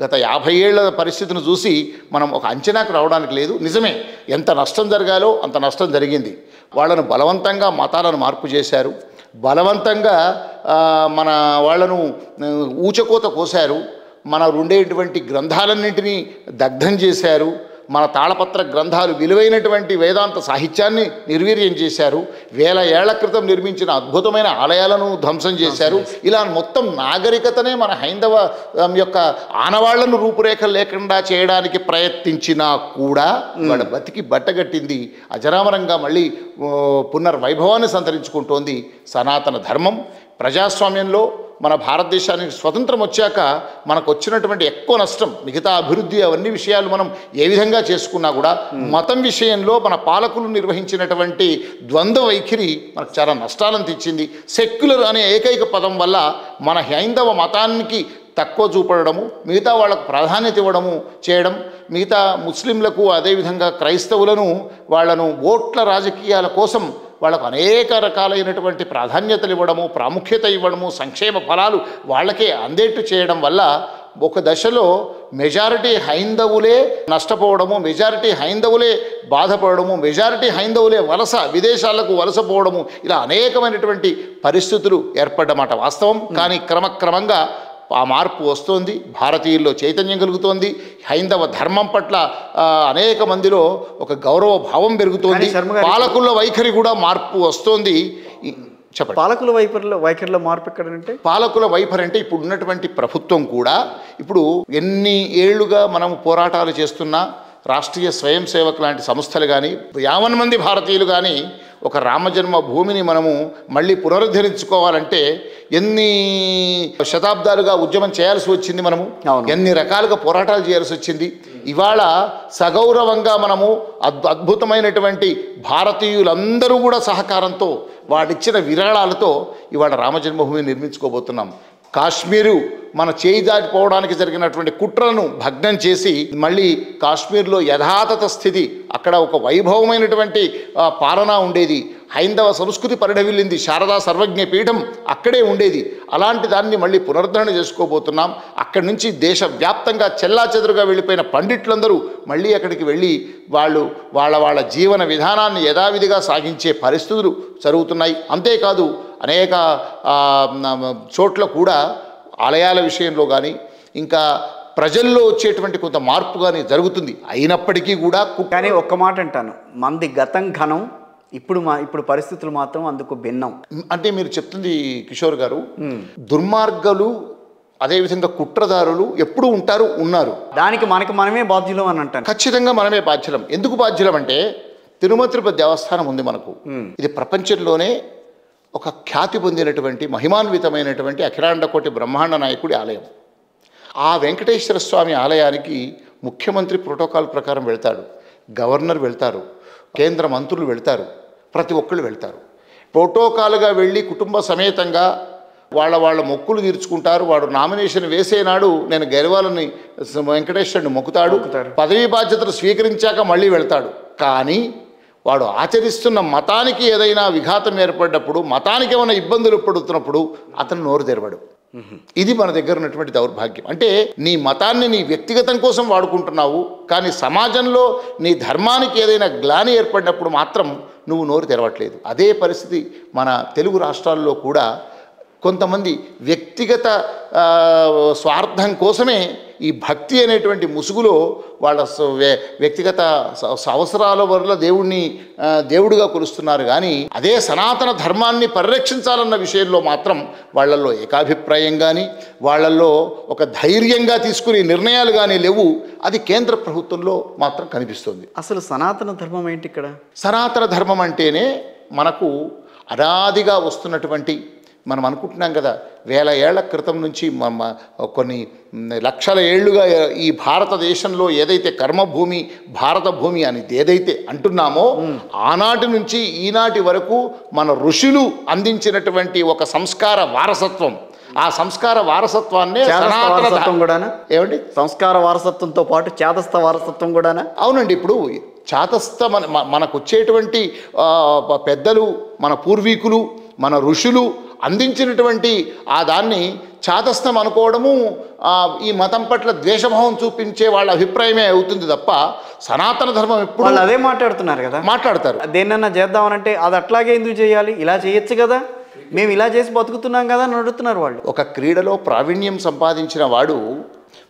గత 50 ఏళ్ల పరిస్థితిని చూసి మనం ఒక అంచనాకు రావడానికి లేదు. నిజమే, ఎంత నష్టం జరగాలో అంత నష్టం జరిగింది. వాళ్ళను బలవంతంగా మతాలను మార్పు చేశారు, బలవంతంగా మన వాళ్ళను ఊచకోత కోశారు, మన ఉండేటువంటి గ్రంథాలన్నింటినీ దగ్ధం చేశారు, మన తాళపత్ర గ్రంథాలు విలువైనటువంటి వేదాంత సాహిత్యాన్ని నిర్వీర్యం చేశారు, వేల ఏళ్ల క్రితం నిర్మించిన అద్భుతమైన ఆలయాలను ధ్వంసం చేశారు. ఇలా మొత్తం నాగరికతనే మన హైందవ యొక్క ఆనవాళ్లను రూపురేఖలు లేకుండా చేయడానికి ప్రయత్నించినా కూడా వాళ్ళ బతికి బట్టగట్టింది, అజరామరంగా మళ్ళీ పునర్వైభవాన్ని సంతరించుకుంటోంది సనాతన ధర్మం. ప్రజాస్వామ్యంలో మన భారతదేశానికి స్వతంత్రం వచ్చాక మనకు వచ్చినటువంటి ఎక్కువ నష్టం, మిగతా అభివృద్ధి అవన్నీ విషయాలు మనం ఏ విధంగా చేసుకున్నా కూడా మతం విషయంలో మన పాలకులు నిర్వహించినటువంటి ద్వంద్వ వైఖరి మనకు చాలా నష్టాలను తెచ్చింది. సెక్యులర్ అనే ఏకైక పదం వల్ల మన హైందవ మతానికి తక్కువ చూపడము, మిగతా వాళ్ళకు ప్రాధాన్యత ఇవ్వడము చేయడం, మిగతా ముస్లింలకు అదేవిధంగా క్రైస్తవులను వాళ్ళను ఓట్ల రాజకీయాల కోసం వాళ్ళకు అనేక రకాలైనటువంటి ప్రాధాన్యతలు ఇవ్వడము, ప్రాముఖ్యత ఇవ్వడము, సంక్షేమ ఫలాలు వాళ్ళకే అందేట్టు చేయడం వల్ల ఒక దశలో మెజారిటీ హైందవులే నష్టపోవడము, మెజారిటీ హైందవులే బాధపడము, మెజారిటీ హైందవులే విదేశాలకు వలసపోవడము, ఇలా అనేకమైనటువంటి పరిస్థితులు ఏర్పడ్డమాట వాస్తవం. కానీ క్రమక్రమంగా ఆ మార్పు వస్తోంది, భారతీయుల్లో చైతన్యం కలుగుతోంది, హైందవ ధర్మం పట్ల అనేక మందిలో ఒక గౌరవ భావం పెరుగుతోంది, పాలకుల వైఖరి కూడా మార్పు వస్తోంది. చెప్పండి, పాలకుల వైఖరిలో మార్పు ఎక్కడంటే, పాలకుల వైఖరి అంటే ఇప్పుడు ఉన్నటువంటి ప్రభుత్వం కూడా ఇప్పుడు ఎన్ని ఏళ్లుగా మనం పోరాటాలు చేస్తున్నా రాష్ట్రీయ స్వయం సేవక్ లాంటి సంస్థలు కానీ 50 మంది భారతీయులు కానీ ఒక రామజన్మ భూమిని మనము మళ్ళీ పునరుద్ధరించుకోవాలంటే ఎన్ని శతాబ్దాలుగా ఉద్యమం చేయాల్సి వచ్చింది, మనము ఎన్ని రకాలుగా పోరాటాలు చేయాల్సి వచ్చింది. ఇవాళ సగౌరవంగా మనము అద్భుతమైనటువంటి భారతీయులందరూ కూడా సహకారంతో వాడిచ్చిన విరాళాలతో ఇవాళ రామజన్మభూమిని నిర్మించుకోబోతున్నాం. కాశ్మీరు మన చేయి దాటిపోవడానికి జరిగినటువంటి కుట్రలను భగ్నం చేసి మళ్ళీ కాశ్మీర్లో యథాతథ స్థితి, అక్కడ ఒక వైభవమైనటువంటి పాలన ఉండేది, హైందవ సంస్కృతి పరిఢవిల్లింది, శారదా సర్వజ్ఞ పీఠం అక్కడే ఉండేది. అలాంటి దాన్ని మళ్ళీ పునరుద్ధరణ చేసుకోబోతున్నాం. అక్కడి నుంచి దేశవ్యాప్తంగా చెల్లాచెదురుగా వెళ్ళిపోయిన పండిట్లందరూ మళ్ళీ అక్కడికి వెళ్ళి వాళ్ళ జీవన విధానాన్ని యథావిధిగా సాగించే పరిస్థితులు జరుగుతున్నాయి. అంతేకాదు అనేక చోట్ల కూడా ఆలయాల విషయంలో కానీ ఇంకా ప్రజల్లో వచ్చేటువంటి కొంత మార్పు కానీ జరుగుతుంది. అయినప్పటికీ కూడా కానీ ఒక్క మాట అంటాను, మంది గతం ఘనం, ఇప్పుడు పరిస్థితులు మాత్రం అందుకు భిన్నం. అంటే మీరు చెప్తుంది కిషోర్ గారు, దుర్మార్గులు అదేవిధంగా కుట్రదారులు ఎప్పుడు ఉన్నారు, దానికి మనమే బాధ్యులం అని అంటాను. ఖచ్చితంగా మనమే బాధ్యులం. ఎందుకు బాధ్యులం అంటే తిరుమల తిరుపతి దేవస్థానం ఉంది మనకు. ఇది ప్రపంచంలోనే ఒక ఖ్యాతి పొందినటువంటి మహిమాన్వితమైనటువంటి అఖిలాండకోటి బ్రహ్మాండ నాయకుడి ఆలయం. ఆ వెంకటేశ్వర స్వామి ఆలయానికి ముఖ్యమంత్రి ప్రోటోకాల్ ప్రకారం వెళ్తాడు, గవర్నర్ వెళ్తారు, కేంద్ర మంత్రులు వెళ్తారు, ప్రతి ఒక్కళ్ళు వెళ్తారు. ప్రోటోకాల్గా వెళ్ళి కుటుంబ సమేతంగా వాళ్ళ మొక్కులు తీర్చుకుంటారు. వాడు నామినేషన్ వేసేనాడు నేను గెలవాలని వెంకటేశ్వరుని మొక్కుతాడు, పదవీ బాధ్యతలు స్వీకరించాక మళ్ళీ వెళ్తాడు. కానీ వాడు ఆచరిస్తున్న మతానికి ఏదైనా విఘాతం ఏర్పడినప్పుడు, మతానికి ఏమైనా ఇబ్బందులు పడుతున్నప్పుడు అతను నోరు తెరవడు. ఇది మన దగ్గర ఉన్నటువంటి దౌర్భాగ్యం. అంటే నీ మతాన్ని నీ వ్యక్తిగతం కోసం వాడుకుంటున్నావు, కానీ సమాజంలో నీ ధర్మానికి ఏదైనా గ్లాని ఏర్పడినప్పుడు మాత్రం నువ్వు నోరు తెరవట్లేదు. అదే పరిస్థితి మన తెలుగు రాష్ట్రాల్లో కూడా కొంతమంది వ్యక్తిగత స్వార్థం కోసమే ఈ భక్తి అనేటువంటి ముసుగులో వాళ్ళ వ్యక్తిగత అవసరాల వల్ల దేవుడిగా కొలుస్తున్నారు. కానీ అదే సనాతన ధర్మాన్ని పరిరక్షించాలన్న విషయంలో మాత్రం వాళ్ళల్లో ఏకాభిప్రాయం కానీ వాళ్ళల్లో ఒక ధైర్యంగా తీసుకునే నిర్ణయాలు కానీ లేవు. అది కేంద్ర ప్రభుత్వంలో మాత్రం కనిపిస్తుంది. అసలు సనాతన ధర్మం ఏంటి ఇక్కడ? సనాతన ధర్మం అంటేనే మనకు అనాదిగా వస్తున్నటువంటి, మనం అనుకుంటున్నాం కదా, వేల ఏళ్ల క్రితం నుంచి కొన్ని లక్షల ఏళ్లుగా ఈ భారతదేశంలో ఏదైతే కర్మభూమి భారత భూమి అని ఏదైతే అంటున్నామో ఆనాటి నుంచి ఈనాటి వరకు మన ఋషులు అందించినటువంటి ఒక సంస్కార వారసత్వం, ఆ సంస్కార వారసత్వాన్నే ఏమండి, సంస్కార వారసత్వంతో పాటు చేతస్థ వారసత్వం కూడానా? అవునండి. ఇప్పుడు చేతస్థ మనకు వచ్చేటువంటి పెద్దలు, మన పూర్వీకులు, మన ఋషులు అందించినటువంటి ఆ దాన్ని చాదస్తం అనుకోవడము ఈ మతం పట్ల ద్వేషభావం చూపించే వాళ్ళ అభిప్రాయమే అవుతుంది తప్ప సనాతన ధర్మం ఎప్పుడు వాళ్ళు అదే మాట్లాడుతున్నారు కదా, మాట్లాడతారు. దేన్నన్నా చేద్దామనంటే అది అట్లాగే ఎందుకు చేయాలి, ఇలా చేయొచ్చు కదా, మేము ఇలా చేసి బతుకుతున్నాం కదా అని అడుగుతున్నారు వాళ్ళు. ఒక క్రీడలో ప్రావీణ్యం సంపాదించిన వాడు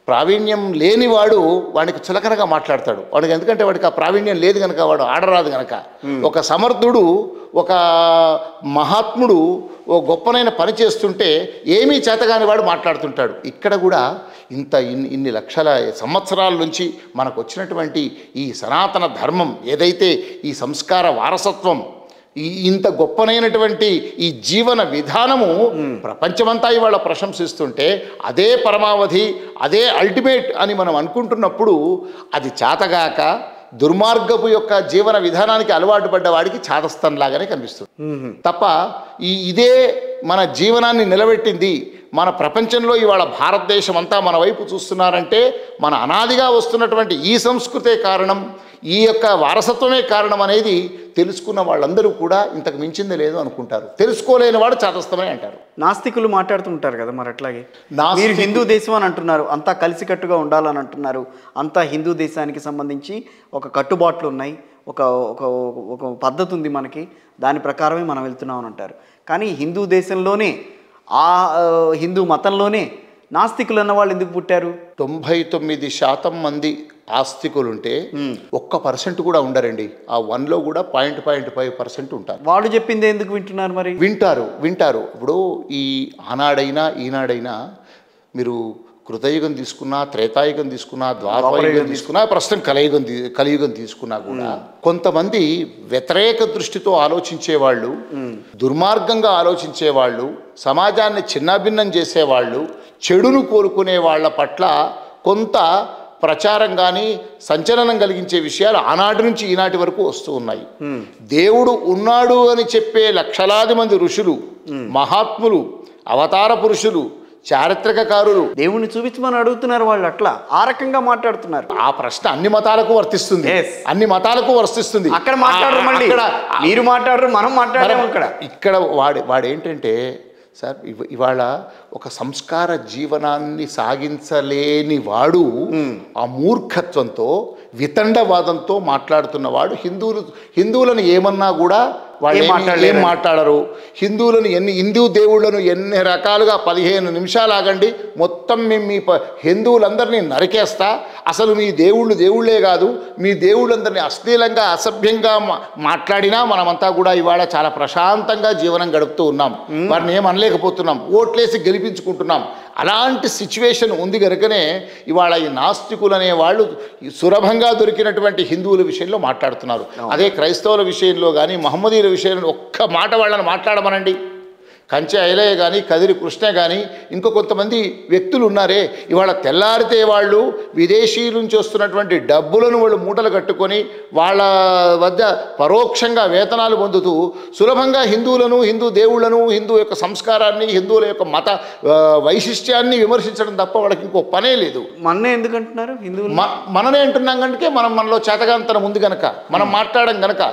ప్రావీణ్యం లేనివాడు వాడికి చులకనగా మాట్లాడతాడు. వాడికి ఎందుకంటే వాడికి ఆ ప్రావీణ్యం లేదు కనుక, వాడు ఆడరాదు కనుక. ఒక సమర్థుడు, ఒక మహాత్ముడు ఓ గొప్పనైన పని చేస్తుంటే ఏమీ చేతగాని వాడు మాట్లాడుతుంటాడు. ఇక్కడ కూడా ఇన్ని లక్షల సంవత్సరాల నుంచి మనకు వచ్చినటువంటి ఈ సనాతన ధర్మం ఏదైతే ఈ సంస్కార వారసత్వం, ఇంత గొప్పనైనటువంటి ఈ జీవన విధానము ప్రపంచమంతా ఇవాళ ప్రశంసిస్తుంటే అదే పరమావధి, అదే అల్టిమేట్ అని మనం అనుకుంటున్నప్పుడు అది చేతగాక దుర్మార్గపు యొక్క జీవన విధానానికి అలవాటు పడ్డ వాడికి చాదస్తంలాగానే కనిపిస్తుంది తప్ప ఇదే మన జీవనాన్ని నిలబెట్టింది. మన ప్రపంచంలో ఇవాళ భారతదేశం అంతా మన వైపు చూస్తున్నారంటే మన అనాదిగా వస్తున్నటువంటి ఈ సంస్కృతే కారణం, ఈ యొక్క వారసత్వమే కారణం అనేది తెలుసుకున్న వాళ్ళందరూ కూడా ఇంతకు మించింది లేదు అనుకుంటారు. తెలుసుకోలేని వాడు చాదస్తమే అంటారు. నాస్తికులు మాట్లాడుతుంటారు కదా మరి అట్లాగే. మీరు హిందూ దేశం అని అంటున్నారు, అంతా కలిసికట్టుగా ఉండాలని అంటున్నారు, అంతా హిందూ దేశానికి సంబంధించి ఒక కట్టుబాట్లు ఉన్నాయి, ఒక ఒక ఒక పద్ధతి ఉంది మనకి, దాని ప్రకారమే మనం వెళ్తున్నాం అని అంటారు. కానీ హిందూ దేశంలోనే, ఆ హిందూ మతంలోనే నాస్తికులు అన్న వాళ్ళు ఎందుకు పుట్టారు? 99% మంది ఆస్తికులుంటే 1% కూడా ఉండరండి. ఆ 1లో కూడా 0.5% ఉంటారు. వాడు చెప్పింది ఎందుకు వింటున్నారు మరి? వింటారు. ఇప్పుడు ఈ ఆనాడైనా ఈనాడైనా మీరు కృతయుగం తీసుకున్నా, త్రేతాయుగం తీసుకున్నా, ద్వాపరయుగం తీసుకున్నా, ప్రస్తుతం కలియుగం తీసుకున్నా కూడా కొంతమంది వ్యతిరేక దృష్టితో ఆలోచించేవాళ్ళు, దుర్మార్గంగా ఆలోచించేవాళ్ళు, సమాజాన్ని చిన్నాభిన్నం చేసేవాళ్ళు, చెడును కోరుకునే వాళ్ళ పట్ల కొంత ప్రచారం కానీ సంచలనం కలిగించే విషయాలు ఆనాటి నుంచి ఈనాటి వరకు వస్తూ ఉన్నాయి. దేవుడు ఉన్నాడు అని చెప్పే లక్షలాది మంది ఋషులు, మహాత్ములు, అవతార పురుషులు, చారిత్రకారులు దేవుణ్ణి చూపించమని అడుగుతున్నారు వాళ్ళు, అట్లా ఆ రకంగా మాట్లాడుతున్నారు. ఆ ప్రశ్న అన్ని మతాలకు వర్తిస్తుంది. అన్ని మతాలకు వర్తిస్తుంది. అక్కడ మాట్లాడరు, మళ్ళీ మీరు మాట్లాడరు, మనం మాట్లాడాము. ఇక్కడ వాడేంటంటే సార్ ఇవాళ ఒక సంస్కార జీవనాన్ని సాగించలేని వాడు ఆ మూర్ఖత్వంతో, వితండవాదంతో మాట్లాడుతున్నవాడు హిందువులను ఏమన్నా కూడా వాళ్ళు ఏం మాట్లాడరు. హిందూ దేవుళ్ళను ఎన్ని రకాలుగా 15 నిమిషాలు ఆగండి, మొత్తం మేము మీ హిందువులందరినీ నరికేస్తా, అసలు మీ దేవుళ్ళే కాదు, మీ దేవుళ్ళందరినీ అశ్లీలంగా అసభ్యంగా మాట్లాడినా మనమంతా కూడా ఇవాళ చాలా ప్రశాంతంగా జీవనం గడుపుతూ ఉన్నాం. వారిని ఏం అనలేకపోతున్నాం, ఓట్లేసి గెలిపించుకుంటున్నాం. అలాంటి సిచ్యువేషన్ ఉంది కనుకనే ఇవాళ ఈ నాస్తికులు అనే వాళ్ళు సులభంగా దొరికినటువంటి హిందువుల విషయంలో మాట్లాడుతున్నారు. అదే క్రైస్తవుల విషయంలో కానీ, మహమ్మదీయుల విషయంలో ఒక్క మాట వాళ్ళని మాట్లాడమనండి. కంచె ఐలయ్య కానీ, కదిరి కృష్ణ కానీ, ఇంకో కొంతమంది వ్యక్తులు ఉన్నారే, ఇవాళ తెల్లారితే వాళ్ళు విదేశీయుల నుంచి వస్తున్నటువంటి డబ్బులను వాళ్ళు మూటలు కట్టుకొని వాళ్ళ వద్ద పరోక్షంగా వేతనాలు పొందుతూ సులభంగా హిందువులను, హిందూ దేవుళ్లను, హిందూ యొక్క సంస్కారాన్ని, హిందువుల యొక్క మత వైశిష్ట్యాన్ని విమర్శించడం తప్ప వాళ్ళకి ఇంకో పనే లేదు. మననే ఎందుకంటున్నారు హిందువులు? మననే అంటున్నాం కనుక మనలో చేతగాంతనం ఉంది కనుక మనం మాట్లాడడం కనుక